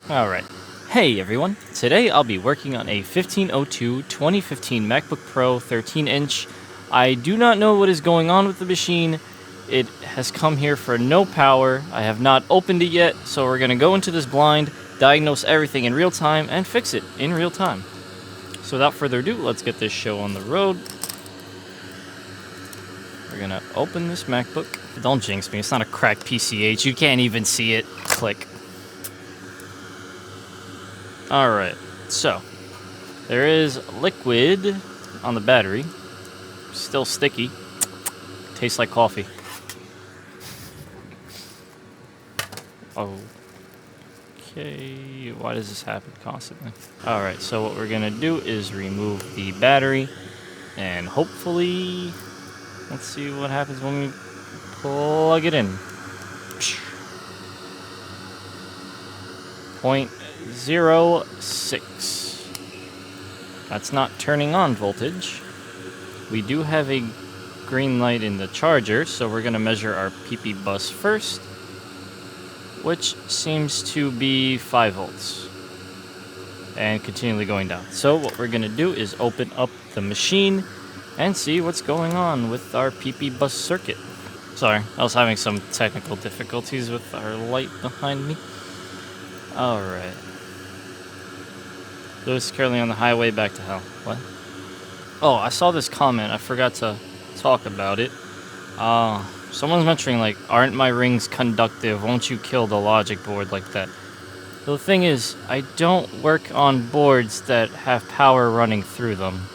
Alright. Hey everyone, today I'll be working on a 1502 2015 MacBook Pro 13-inch. I do not know what is going on with the machine. It has come here for no power. I have not opened it yet, so we're going to go into this blind, diagnose everything in real time, and fix it in real time. So without further ado, let's get this show on the road. We're going to open this MacBook. Don't jinx me, it's not a cracked PCH. You can't even see it. Click. Alright, so there is liquid on the battery. Still sticky. Tastes like coffee. Okay, why does this happen constantly? Alright, so what we're gonna do is remove the battery and hopefully, let's see what happens when we plug it in. 0.06. That's not turning on voltage. We do have a green light in the charger, so we're going to measure our PP bus first, which seems to be 5 volts and continually going down. So what we're going to do is open up the machine and see what's going on with our PP bus circuit. Sorry, I was having some technical difficulties with our light behind me. Alright. Lewis is currently on the highway back to hell. What? Oh, I saw this comment. I forgot to talk about it. Someone's mentioning, like, aren't my rings conductive? Won't you kill the logic board like that? So the thing is, I don't work on boards that have power running through them.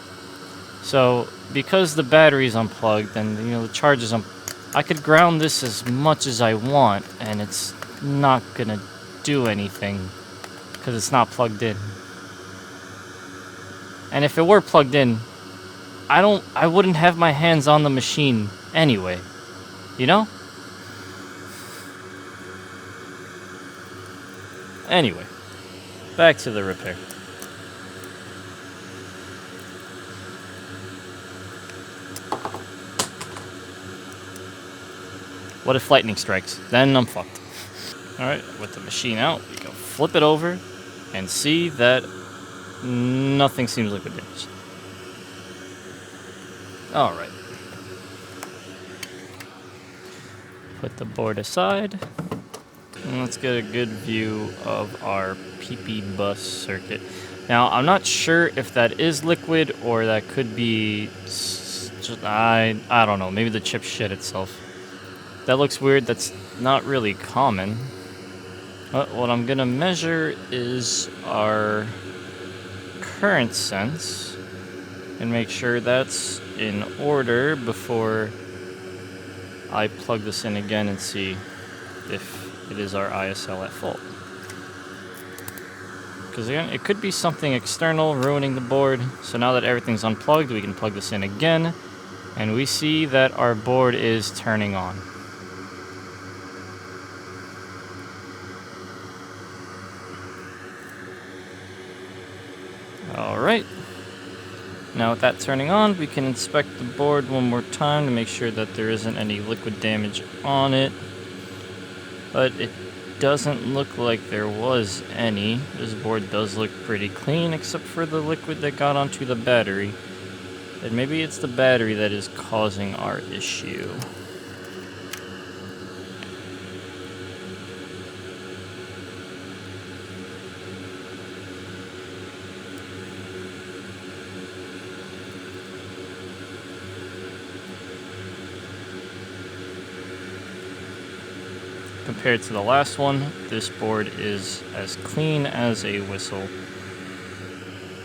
So, because the battery's unplugged and, the charge is I could ground this as much as I want, and it's not gonna do anything because it's not plugged in. And if it were plugged in, I wouldn't have my hands on the machine anyway. You know? Anyway, back to the repair. What if lightning strikes? Then I'm fucked. Alright, with the machine out, we can flip it over and see that nothing seems liquid damaged. Alright. Put the board aside. And let's get a good view of our PP bus circuit. Now, I'm not sure if that is liquid or that could be... I don't know. Maybe the chip shit itself. That looks weird. That's not really common. But what I'm going to measure is our current sense and make sure that's in order before I plug this in again and see if it is our ISL at fault. Because again, it could be something external ruining the board. So now that everything's unplugged, we can plug this in again and we see that our board is turning on. Alright, now with that turning on, we can inspect the board one more time to make sure that there isn't any liquid damage on it. But it doesn't look like there was any. This board does look pretty clean, except for the liquid that got onto the battery. And maybe it's the battery that is causing our issue. Compared to the last one, this board is as clean as a whistle.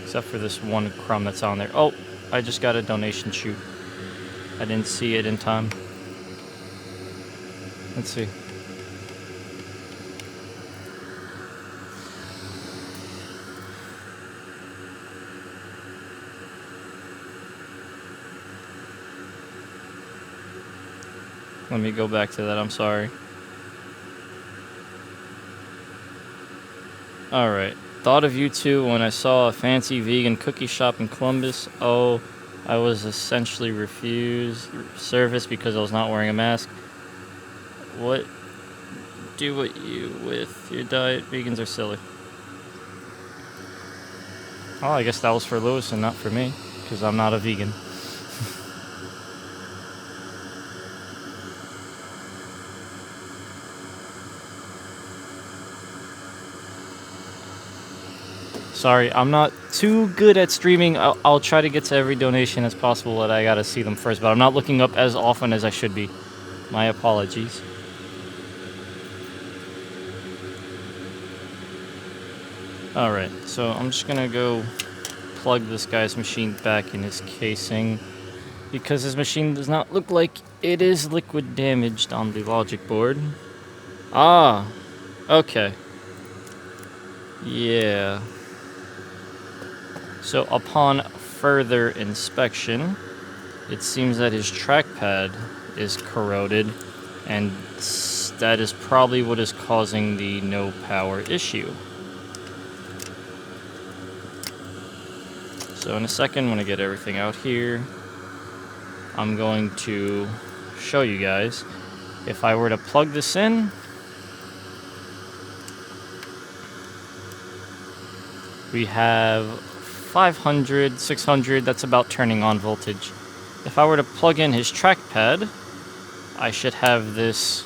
Except for this one crumb that's on there. Oh, I just got a donation chute. I didn't see it in time. Let's see. Let me go back to that, I'm sorry. Alright, thought of you too when I saw a fancy vegan cookie shop in Columbus. Oh, I was essentially refused service because I was not wearing a mask. What? Do what you with your diet. Vegans are silly. Oh, I guess that was for Lewis and not for me, because I'm not a vegan. Sorry, I'm not too good at streaming. I'll try to get to every donation as possible, but I gotta see them first. But I'm not looking up as often as I should be. My apologies. Alright, so I'm just gonna go plug this guy's machine back in his casing, because his machine does not look like it is liquid damaged on the logic board. Ah, okay. Yeah. So upon further inspection, it seems that his trackpad is corroded, and that is probably what is causing the no power issue. So in a second, when I get everything out here, I'm going to show you guys. If I were to plug this in, we have 500, 600, that's about turning on voltage. If I were to plug in his trackpad, I should have this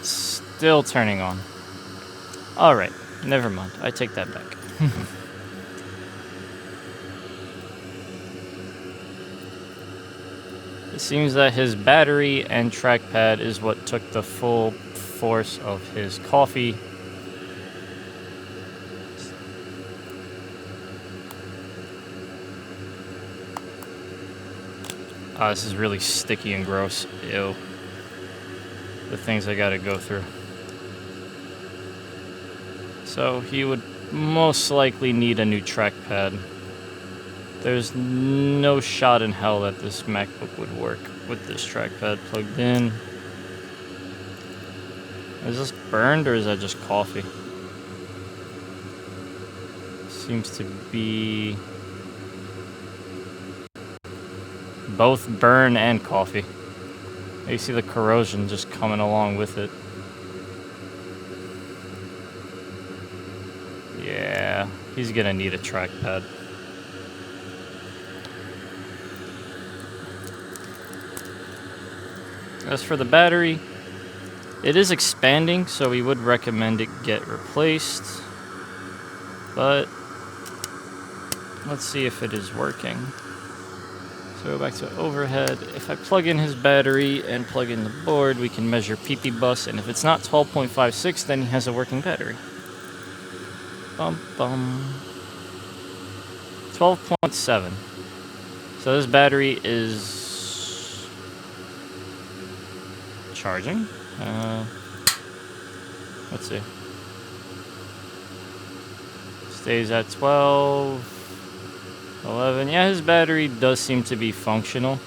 still turning on. Alright, never mind, I take that back. It seems that his battery and trackpad is what took the full force of his coffee. This is really sticky and gross. Ew. The things I gotta go through. So he would most likely need a new trackpad. There's no shot in hell that this MacBook would work with this trackpad plugged in. Is this burned or is that just coffee? Seems to be both burn and coffee. You see the corrosion just coming along with it. Yeah, he's gonna need a trackpad. As for the battery, it is expanding, so we would recommend it get replaced. But let's see if it is working. So go back to overhead. If I plug in his battery and plug in the board, we can measure PP bus, and if it's not 12.56, then he has a working battery. 12.7. So this battery is charging. Let's see. Stays at 12, 11. Yeah, his battery does seem to be functional,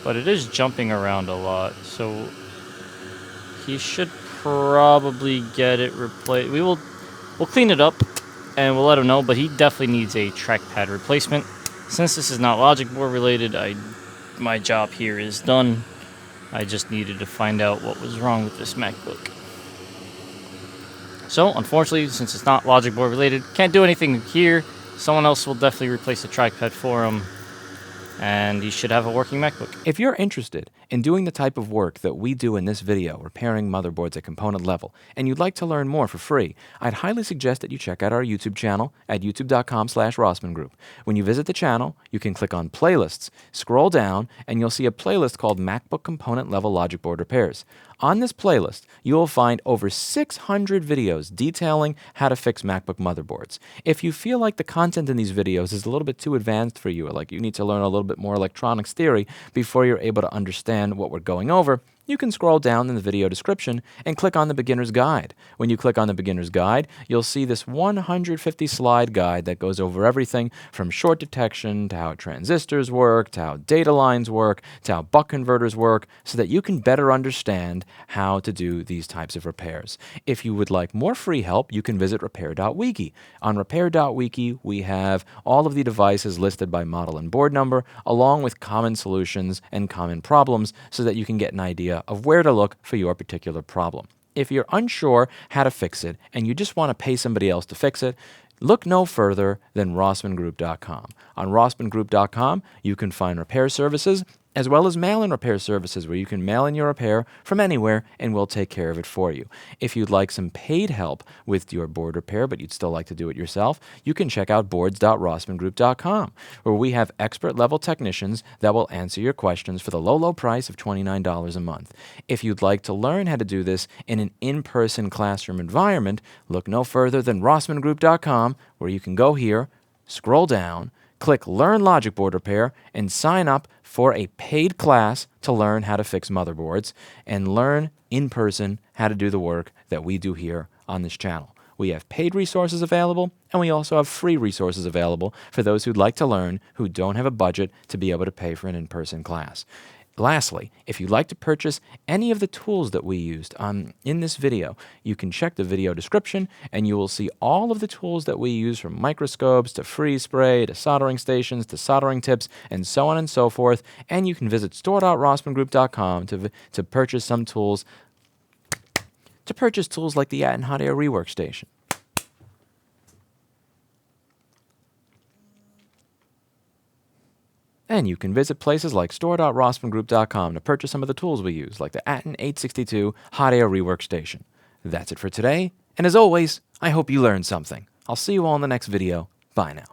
but it is jumping around a lot, so he should probably get it replaced. We'll clean it up and we'll let him know, but he definitely needs a trackpad replacement. Since this is not logic board related, my job here is done. I just needed to find out what was wrong with this MacBook. So, unfortunately, since it's not logic board related, can't do anything here. Someone else will definitely replace the trackpad for him, and he should have a working MacBook. If you're interested in doing the type of work that we do in this video, repairing motherboards at component level, and you'd like to learn more for free, I'd highly suggest that you check out our YouTube channel at youtube.com/Rossman Group. When you visit the channel, you can click on Playlists, scroll down, and you'll see a playlist called MacBook Component Level Logic Board Repairs. On this playlist, you will find over 600 videos detailing how to fix MacBook motherboards. If you feel like the content in these videos is a little bit too advanced for you, or like you need to learn a little bit more electronics theory before you're able to understand what we're going over, you can scroll down in the video description and click on the Beginner's Guide. When you click on the Beginner's Guide, you'll see this 150 slide guide that goes over everything from short detection to how transistors work, to how data lines work, to how buck converters work, so that you can better understand how to do these types of repairs. If you would like more free help, you can visit repair.wiki. On repair.wiki, we have all of the devices listed by model and board number, along with common solutions and common problems, so that you can get an idea of where to look for your particular problem. If you're unsure how to fix it and you just want to pay somebody else to fix it, look no further than rossmangroup.com. On rossmangroup.com, you can find repair services as well as mail-in repair services where you can mail in your repair from anywhere and we'll take care of it for you. If you'd like some paid help with your board repair but you'd still like to do it yourself, you can check out boards.rossmangroup.com where we have expert-level technicians that will answer your questions for the low price of $29 a month. If you'd like to learn how to do this in an in-person classroom environment, look no further than rossmangroup.com where you can go here, scroll down, click Learn Logic Board Repair, and sign up for a paid class to learn how to fix motherboards and learn in person how to do the work that we do here on this channel. We have paid resources available, and we also have free resources available for those who'd like to learn who don't have a budget to be able to pay for an in-person class. Lastly, if you'd like to purchase any of the tools that we used in this video, you can check the video description and you will see all of the tools that we use, from microscopes to freeze spray to soldering stations to soldering tips and so on and so forth. And you can visit store.rossmangroup.com to purchase some tools, like the Hot Air rework station. And you can visit places like store.rossmangroup.com to purchase some of the tools we use, like the Atten 862 Hot Air Rework Station. That's it for today, and as always, I hope you learned something. I'll see you all in the next video. Bye now.